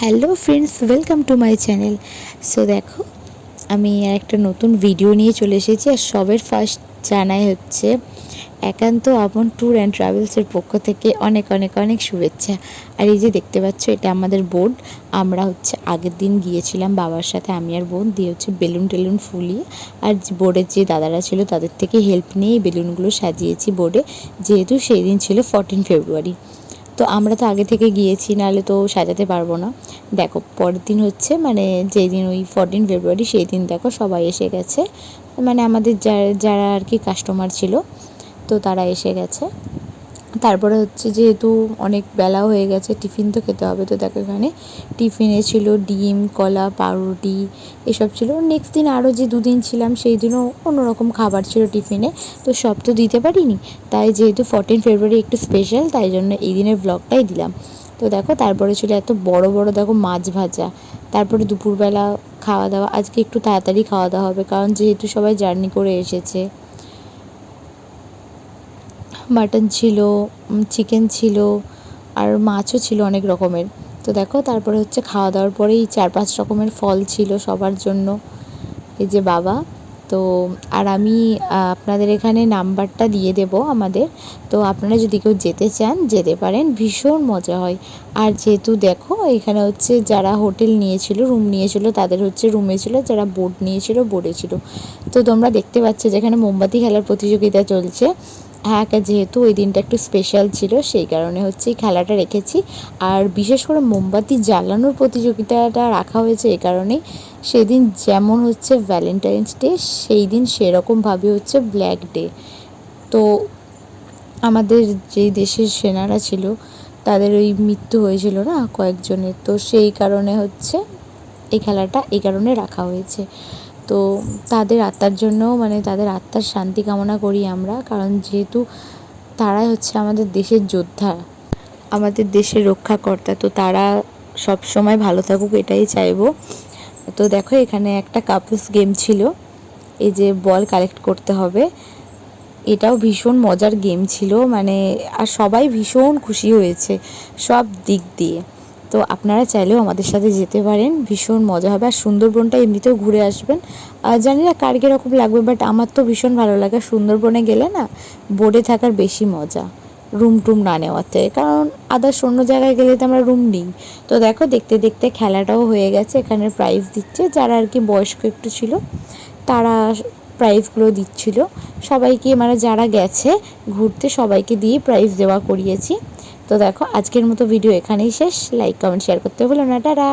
Hello friends, welcome to my channel. So দেখো, আমি একটা নতুন ভিডিও নিয়ে চলে এসেছি। আর সবের ফার্স্ট জানাই হচ্ছে একান্ত আপন ট্যুর অ্যান্ড ট্রাভেলসের পক্ষ থেকে অনেক অনেক অনেক শুভেচ্ছা। আর এই যে দেখতে পাচ্ছ, এটা আমাদের বোর্ড। আমরা হচ্ছে আগের দিন গিয়েছিলাম বাবার সাথে, আমি আর বোন দিয়ে হচ্ছে বেলুন টেলুন ফুলিয়ে, আর বোর্ডের যে দাদারা ছিল তাদের থেকে হেল্প নিয়ে এই বেলুনগুলো সাজিয়েছি বোর্ডে, যেহেতু সেই দিন ছিল 14 ফেব্রুয়ারি। তো আমরা তো আগে থেকে গিয়েছি, নাহলে তো সাজাতে পারবো না। দেখো, পরের দিন হচ্ছে মানে যেই দিন ওই 14 ফেব্রুয়ারি, সেই দিন দেখো সবাই এসে গেছে, মানে আমাদের যারা আর কি কাস্টমার ছিল, তো তারা এসে গেছে। তারপরে হচ্ছে যেহেতু অনেক বেলা হয়ে গেছে, টিফিন তো খেতে হবে। তো দেখো, এখানে টিফিনে ছিল ডিম, কলা, পাউরুটি এসব ছিল। নেক্সট দিন আরও যে দুদিন ছিলাম সেই দিনও অন্যরকম খাবার ছিল টিফিনে, তো সব তো দিতে পারিনি। তাই যেহেতু 14 ফেব্রুয়ারি একটু স্পেশাল, তাই জন্য এই দিনের ব্লগটাই দিলাম। তো দেখো, তারপরে ছিল এত বড় বড় দেখো মাছ ভাজা। তারপরে দুপুরবেলা খাওয়া দাওয়া, আজকে একটু তাড়াতাড়ি খাওয়া দাওয়া হবে, কারণ যেহেতু সবাই জার্নি করে এসেছে। মাটন ছিল, চিকেন ছিল, আর মাছও ছিল অনেক রকমের। তো দেখো, তারপরে হচ্ছে খাওয়া দাওয়ার পরেই 4-5 রকমের ফল ছিল সবার জন্য। এই যে বাবা, তো আর আমি আপনাদের এখানে নাম্বারটা দিয়ে দেব আমাদের। তো আপনারা যদি কেউ যেতে চান যেতে পারেন, ভীষণ মজা হয়। আর যেহেতু দেখো, এখানে হচ্ছে যারা হোটেল নিয়েছিল, রুম নিয়েছিল, তাদের হচ্ছে রুমে ছিল, যারা বোর্ড নিয়েছিল বোর্ডে ছিল। তো তোমরা দেখতে পাচ্ছ যেখানে মোমবাতি খেলার প্রতিযোগিতা চলছে। হ্যাঁ, যেহেতু ওই দিনটা একটু স্পেশাল ছিল, সেই কারণে হচ্ছে এই খেলাটা রেখেছি। আর বিশেষ করে মোমবাতি জ্বালানোর প্রতিযোগিতাটা রাখা হয়েছে এই কারণেই, সেদিন যেমন হচ্ছে ভ্যালেন্টাইন্স ডে, সেই দিন সেরকমভাবে হচ্ছে ব্ল্যাক ডে। তো আমাদের যেই দেশের সেনারা ছিল, তাদের ওই মৃত্যু হয়েছিল না কয়েকজনের, তো সেই কারণে হচ্ছে এই খেলাটা এই কারণে রাখা হয়েছে। তো তাদের আত্মার জন্য, মানে তাদের আত্মার শান্তি কামনা করি আমরা, কারণ যেহেতু তারাই হচ্ছে আমাদের দেশের যোদ্ধা, আমাদের দেশের রক্ষাকর্তা। তো তারা সব সময় ভালো থাকুক, এটাই চাইবো। তো দেখো, এখানে একটা কাপলস গেম ছিল, এই যে বল কালেক্ট করতে হবে। এটাও ভীষণ মজার গেম ছিল, মানে আর সবাই ভীষণ খুশি হয়েছে সব দিক দিয়ে। তো আপনারা চাইলেও আমাদের সাথে যেতে পারেন, ভীষণ মজা হবে। আর সুন্দরবনটা এমনিতেও ঘুরে আসবেন। আর জানি না কার কীরকম লাগবে, বাট আমার তো ভীষণ ভালো লাগে। সুন্দরবনে গেলে না, বোর্ডে থাকার বেশি মজা, রুম টুম না নেওয়ার থেকে, কারণ আদার্স অন্য জায়গায় গেলে তো আমরা রুম নিই। তো দেখো, দেখতে দেখতে খেলাটাও হয়ে গেছে। এখানে প্রাইজ দিচ্ছে, যারা আর কি বয়স্ক একটু ছিল তারা প্রাইজগুলো দিচ্ছিল সবাইকে, মানে যারা গেছে ঘুরতে সবাইকে দিয়ে প্রাইজ দেওয়া করিয়েছি। তো দেখো, আজকের মতো ভিডিও এখানেই শেষ। লাইক, কমেন্ট, শেয়ার করতে ভুলো না। টাটা।